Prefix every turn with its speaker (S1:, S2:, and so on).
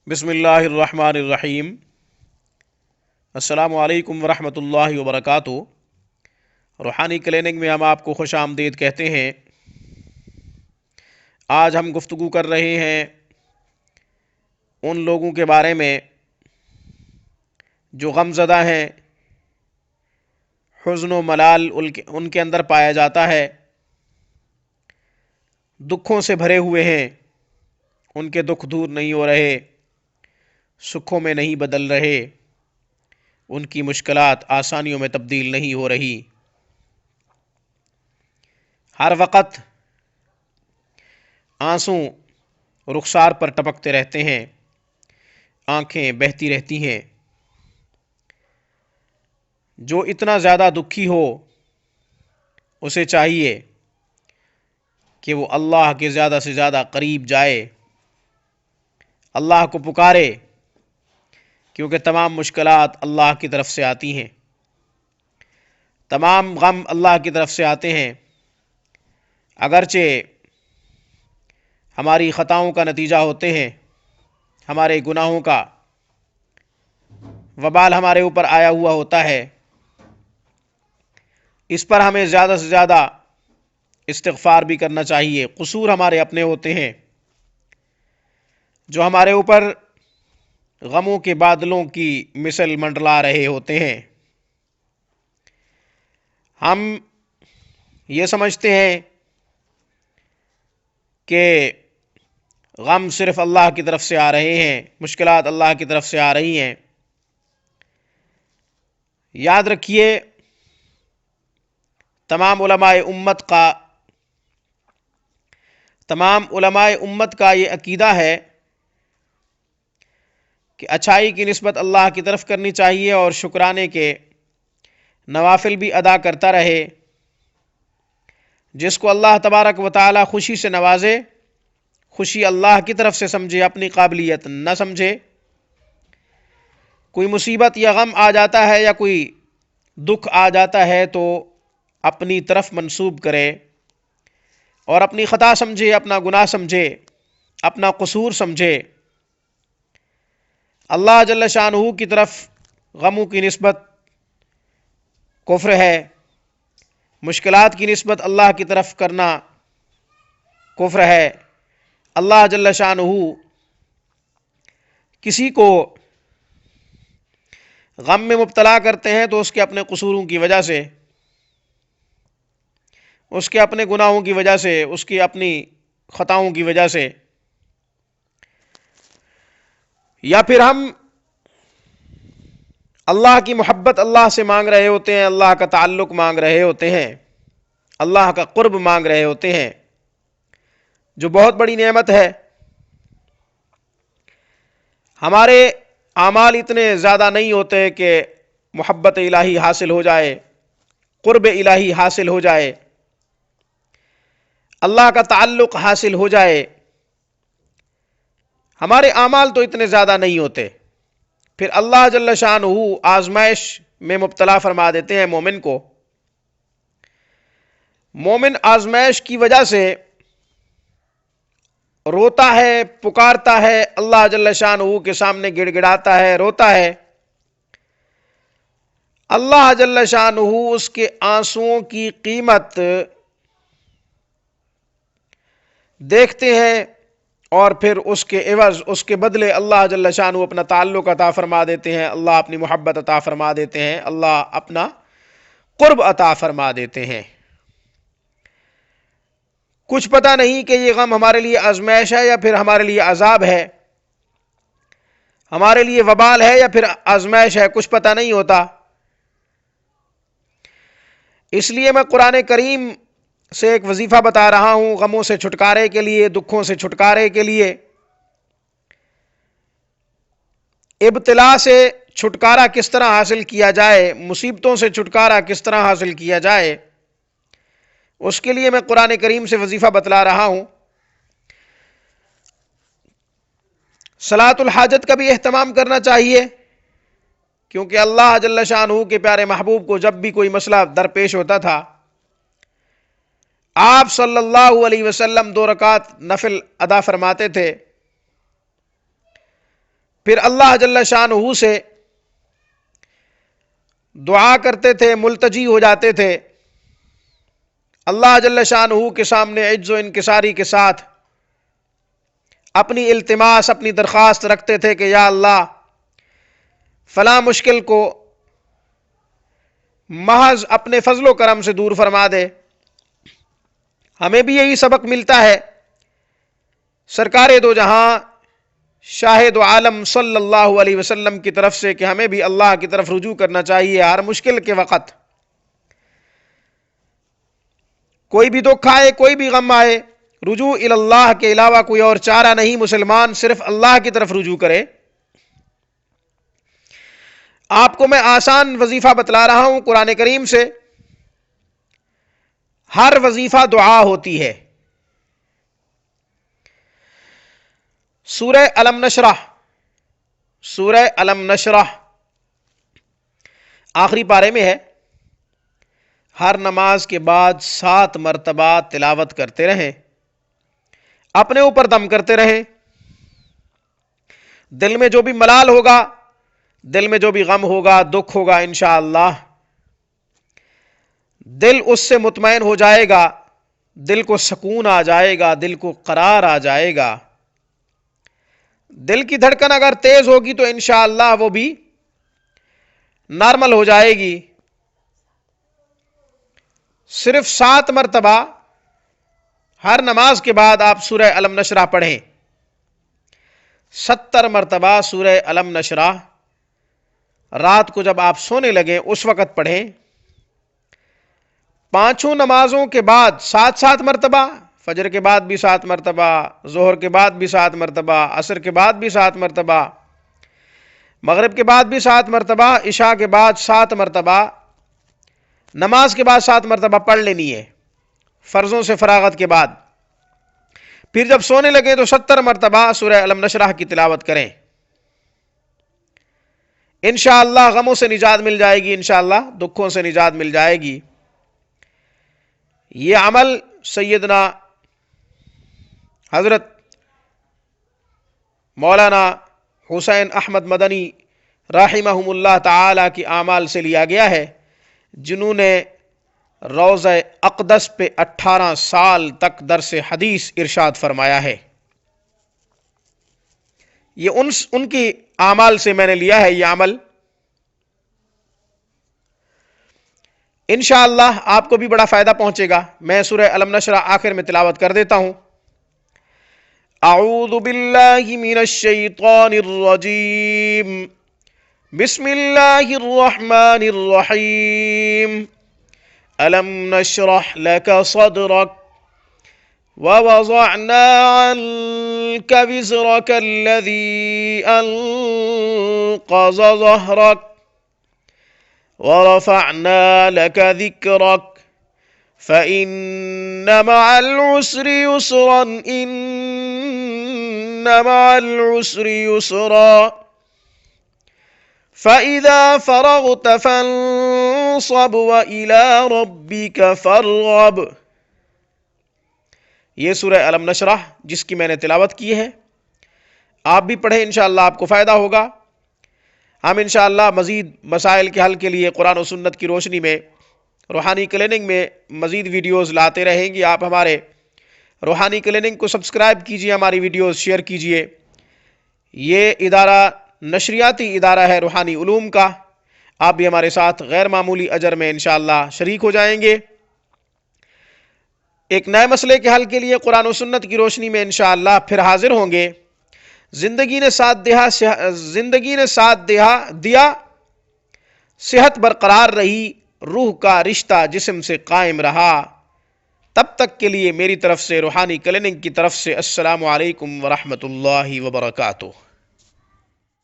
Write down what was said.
S1: بسم اللہ الرحمن الرحیم۔ السلام علیکم ورحمۃ اللہ وبرکاتہ۔ روحانی کلینک میں ہم آپ کو خوش آمدید کہتے ہیں۔ آج ہم گفتگو کر رہے ہیں ان لوگوں کے بارے میں جو غم زدہ ہیں، حزن و ملال ان کے اندر پایا جاتا ہے، دکھوں سے بھرے ہوئے ہیں، ان کے دکھ دور نہیں ہو رہے، سکھوں میں نہیں بدل رہے، ان کی مشکلات آسانیوں میں تبدیل نہیں ہو رہی۔ ہر وقت آنسو رخسار پر ٹپکتے رہتے ہیں، آنکھیں بہتی رہتی ہیں۔ جو اتنا زیادہ دکھی ہو اسے چاہیے کہ وہ اللہ کے زیادہ سے زیادہ قریب جائے، اللہ کو پکارے، کیونکہ تمام مشکلات اللہ کی طرف سے آتی ہیں، تمام غم اللہ کی طرف سے آتے ہیں۔ اگرچہ ہماری خطاؤں کا نتیجہ ہوتے ہیں، ہمارے گناہوں کا وبال ہمارے اوپر آیا ہوا ہوتا ہے، اس پر ہمیں زیادہ سے زیادہ استغفار بھی کرنا چاہیے۔ قصور ہمارے اپنے ہوتے ہیں جو ہمارے اوپر غموں کے بادلوں کی مثل منڈلا رہے ہوتے ہیں۔ ہم یہ سمجھتے ہیں کہ غم صرف اللہ کی طرف سے آ رہے ہیں، مشکلات اللہ کی طرف سے آ رہی ہیں۔ یاد رکھیے، تمام علماء امت کا یہ عقیدہ ہے کہ اچھائی کی نسبت اللہ کی طرف کرنی چاہیے اور شکرانے کے نوافل بھی ادا کرتا رہے۔ جس کو اللہ تبارک و تعالی خوشی سے نوازے، خوشی اللہ کی طرف سے سمجھے، اپنی قابلیت نہ سمجھے۔ کوئی مصیبت یا غم آ جاتا ہے یا کوئی دکھ آ جاتا ہے تو اپنی طرف منسوب کرے اور اپنی خطا سمجھے، اپنا گناہ سمجھے، اپنا قصور سمجھے۔ اللہ جل شانہ کی طرف غموں کی نسبت کفر ہے، مشکلات کی نسبت اللہ کی طرف کرنا کفر ہے۔ اللہ جل شانہ کسی کو غم میں مبتلا کرتے ہیں تو اس کے اپنے قصوروں کی وجہ سے، اس کے اپنے گناہوں کی وجہ سے، اس کی اپنی خطاؤں کی وجہ سے، یا پھر ہم اللہ کی محبت اللہ سے مانگ رہے ہوتے ہیں، اللہ کا تعلق مانگ رہے ہوتے ہیں، اللہ کا قرب مانگ رہے ہوتے ہیں، جو بہت بڑی نعمت ہے۔ ہمارے اعمال اتنے زیادہ نہیں ہوتے کہ محبت الہی حاصل ہو جائے، قرب الہی حاصل ہو جائے، اللہ کا تعلق حاصل ہو جائے۔ ہمارے اعمال تو اتنے زیادہ نہیں ہوتے، پھر اللہ جل شانہ آزمائش میں مبتلا فرما دیتے ہیں مومن کو۔ مومن آزمائش کی وجہ سے روتا ہے، پکارتا ہے، اللہ جل شانہ کے سامنے گڑ گڑاتا ہے، روتا ہے۔ اللہ جل شانہ اس کے آنسوؤں کی قیمت دیکھتے ہیں اور پھر اس کے عوض، اس کے بدلے اللہ جل شانہ اپنا تعلق عطا فرما دیتے ہیں، اللہ اپنی محبت عطا فرما دیتے ہیں، اللہ اپنا قرب عطا فرما دیتے ہیں۔ کچھ پتہ نہیں کہ یہ غم ہمارے لیے آزمائش ہے یا پھر ہمارے لیے عذاب ہے، ہمارے لیے وبال ہے یا پھر آزمائش ہے، کچھ پتہ نہیں ہوتا۔ اس لیے میں قرآن کریم سے ایک وظیفہ بتا رہا ہوں، غموں سے چھٹکارے کے لیے، دکھوں سے چھٹکارے کے لیے، ابتلا سے چھٹکارا کس طرح حاصل کیا جائے، مصیبتوں سے چھٹکارا کس طرح حاصل کیا جائے، اس کے لیے میں قرآن کریم سے وظیفہ بتلا رہا ہوں۔ صلاۃ الحاجت کا بھی اہتمام کرنا چاہیے، کیونکہ اللہ جل شانہ کے پیارے محبوب کو جب بھی کوئی مسئلہ درپیش ہوتا تھا، آپ صلی اللہ علیہ وسلم 2 رکعت نفل ادا فرماتے تھے۔ پھر اللہ جل شانہ سے دعا کرتے تھے، ملتجی ہو جاتے تھے، اللہ جل شانہ کے سامنے عجز و انکساری کے ساتھ اپنی التماس، اپنی درخواست رکھتے تھے کہ یا اللہ فلاں مشکل کو محض اپنے فضل و کرم سے دور فرما دے۔ ہمیں بھی یہی سبق ملتا ہے سرکار دو جہاں شاہد عالم صلی اللہ علیہ وسلم کی طرف سے کہ ہمیں بھی اللہ کی طرف رجوع کرنا چاہیے ہر مشکل کے وقت۔ کوئی بھی دکھ آئے، کوئی بھی غم آئے، رجوع الی اللہ کے علاوہ کوئی اور چارہ نہیں، مسلمان صرف اللہ کی طرف رجوع کرے۔ آپ کو میں آسان وظیفہ بتلا رہا ہوں قرآن کریم سے، ہر وظیفہ دعا ہوتی ہے۔ سورہ الم نشرح، سورہ الم نشرح آخری پارے میں ہے، ہر نماز کے بعد 7 مرتبہ تلاوت کرتے رہیں، اپنے اوپر دم کرتے رہیں۔ دل میں جو بھی ملال ہوگا، دل میں جو بھی غم ہوگا، دکھ ہوگا، انشاءاللہ دل اس سے مطمئن ہو جائے گا، دل کو سکون آ جائے گا، دل کو قرار آ جائے گا۔ دل کی دھڑکن اگر تیز ہوگی تو انشاءاللہ وہ بھی نارمل ہو جائے گی۔ صرف 7 مرتبہ ہر نماز کے بعد آپ سورہ الم نشرح پڑھیں، 70 مرتبہ سورہ الم نشرح رات کو جب آپ سونے لگیں اس وقت پڑھیں۔ 5 نمازوں کے بعد 7 مرتبہ، فجر کے بعد بھی 7 مرتبہ، ظہر کے بعد بھی 7 مرتبہ، عصر کے بعد بھی 7 مرتبہ، مغرب کے بعد بھی 7 مرتبہ، عشاء کے بعد 7 مرتبہ، نماز کے بعد 7 مرتبہ پڑھ لینی ہے فرضوں سے فراغت کے بعد۔ پھر جب سونے لگے تو 70 مرتبہ سورہ الم نشرح کی تلاوت کریں۔ انشاءاللہ غموں سے نجات مل جائے گی، انشاءاللہ دکھوں سے نجات مل جائے گی۔ یہ عمل سیدنا حضرت مولانا حسین احمد مدنی رحمہم اللہ تعالی کی اعمال سے لیا گیا ہے، جنہوں نے روضہ اقدس پہ 18 سال تک درس حدیث ارشاد فرمایا ہے۔ یہ ان کی اعمال سے میں نے لیا ہے یہ عمل۔ انشاءاللہ آپ کو بھی بڑا فائدہ پہنچے گا۔ میں سورہ الم نشرح آخر میں تلاوت کر دیتا ہوں۔ اعوذ باللہ من الشیطان الرجیم، بسم اللہ الرحمن الرحیم۔ الم نشرح لک صدرک ووضعنا عنك وزرك الذي أنقض ظهرك ورفعنا لك ذكرك فإن مع العسر يسرا إن مع العسر يسرا فإذا فرغت فانصب وإلى ربك فارغب۔ یہ سورہ الم نشرح جس کی میں نے تلاوت کی ہے، آپ بھی پڑھیں، انشاءاللہ آپ کو فائدہ ہوگا۔ ہم انشاءاللہ مزید مسائل کے حل کے لیے قرآن و سنت کی روشنی میں روحانی کلیننگ میں مزید ویڈیوز لاتے رہیں گے۔ آپ ہمارے روحانی کلیننگ کو سبسکرائب کیجئے، ہماری ویڈیوز شیئر کیجئے۔ یہ ادارہ نشریاتی ادارہ ہے روحانی علوم کا۔ آپ بھی ہمارے ساتھ غیر معمولی اجر میں انشاءاللہ شریک ہو جائیں گے۔ ایک نئے مسئلے کے حل کے لیے قرآن و سنت کی روشنی میں انشاءاللہ پھر حاضر ہوں گے۔ زندگی نے ساتھ دیا، صحت برقرار رہی، روح کا رشتہ جسم سے قائم رہا۔ تب تک کے لیے میری طرف سے روحانی کلیننگ کی طرف سے السلام علیکم ورحمۃ اللہ وبرکاتہ۔